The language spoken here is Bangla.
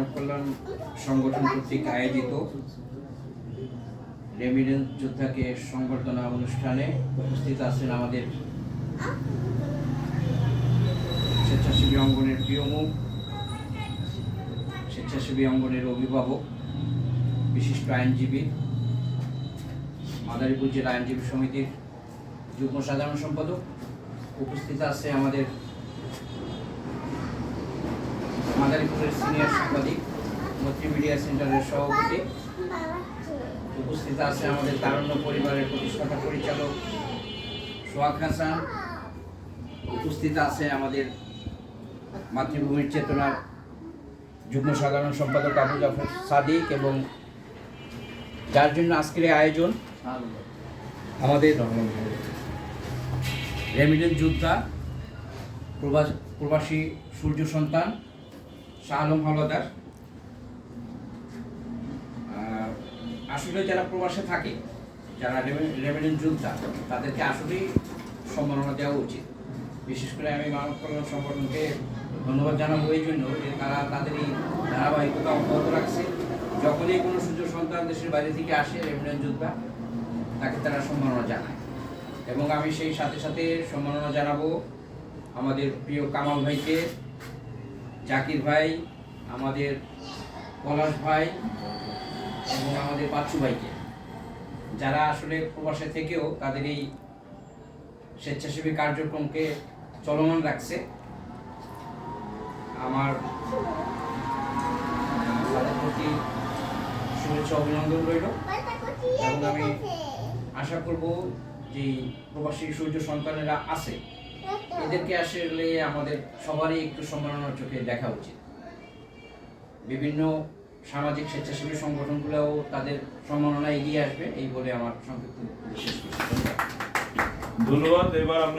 মানব কল্যাণ সংগঠন কর্তৃক আয়োজিত রেমিডেন্স যোদ্ধাকে সংবর্ধনা অনুষ্ঠানে উপস্থিত আছেন আমাদের স্বেচ্ছাসেবী অঙ্গনের প্রিয় মুখ, স্বেচ্ছাসেবী অঙ্গনের অভিভাবক, বিশিষ্ট আইনজীবী, মাদারীপুর জেলা আইনজীবী সমিতির যুগ্ম সাধারণ সম্পাদক। উপস্থিত আছে আমাদের মাদারীপুরের সিনিয়র সাংবাদিক, মৈত্রী মিডিয়া সেন্টারের সভাপতি। উপস্থিত আছে আমাদের তারুণ্য পরিবারের প্রতিষ্ঠাতা পরিচালক সোহাগ হাসান। উপস্থিত আছে আমাদের মাতৃভূমির চেতনার যুগ্ম সাধারণ সম্পাদক আবু জাফর সাদিক, এবং যার জন্য আজকের এই আয়োজন আমাদের রেমিডেন্স যোদ্ধা প্রবাসী সূর্য সন্তান শাহ আলম হাওলাদার। আসলে যারা প্রবাসে থাকে, যারা রেমিডেন্স যোদ্ধা, তাদেরকে আসলেই সম্মাননা দেওয়া উচিত। বিশেষ করে আমি মানব কল্যাণ সংগঠনকে ধন্যবাদ জানাবো এই জন্য যে তারা তাদের এই ধারাবাহিকতা অব্যাহত রাখছে। যখনই কোনো সূর্য সন্তান দেশের বাইরে থেকে আসে রেমিডেন্স যোদ্ধা, তাকে তারা সম্মাননা জানায়। এবং আমি সেই সাথে সাথে সম্মাননা জানাবো আমাদের প্রিয় কামাল ভাইকে, জাকির ভাই, আমাদের পলাশ ভাই এবং আমাদের বাচ্চু ভাইকে, যারা আসলে প্রবাসে থেকেও তাদের এই স্বেচ্ছাসেবী কার্যক্রমকে চলমান রাখছে। আমার তাদের প্রতি শুভেচ্ছা অভিনন্দন রইল, এবং আমি আশা করব যে প্রবাসী সূর্য সন্তানেরা আছে, এদেরকে আসলে আমাদের সবারই একটু সম্মাননার চোখে দেখা উচিত। বিভিন্ন সামাজিক স্বেচ্ছাসেবী সংগঠনগুলোও তাদের সম্মাননা এগিয়ে আসবে, এই বলে আমার সংক্ষিপ্ত শেষ করছি। ধন্যবাদ। এবার আমরা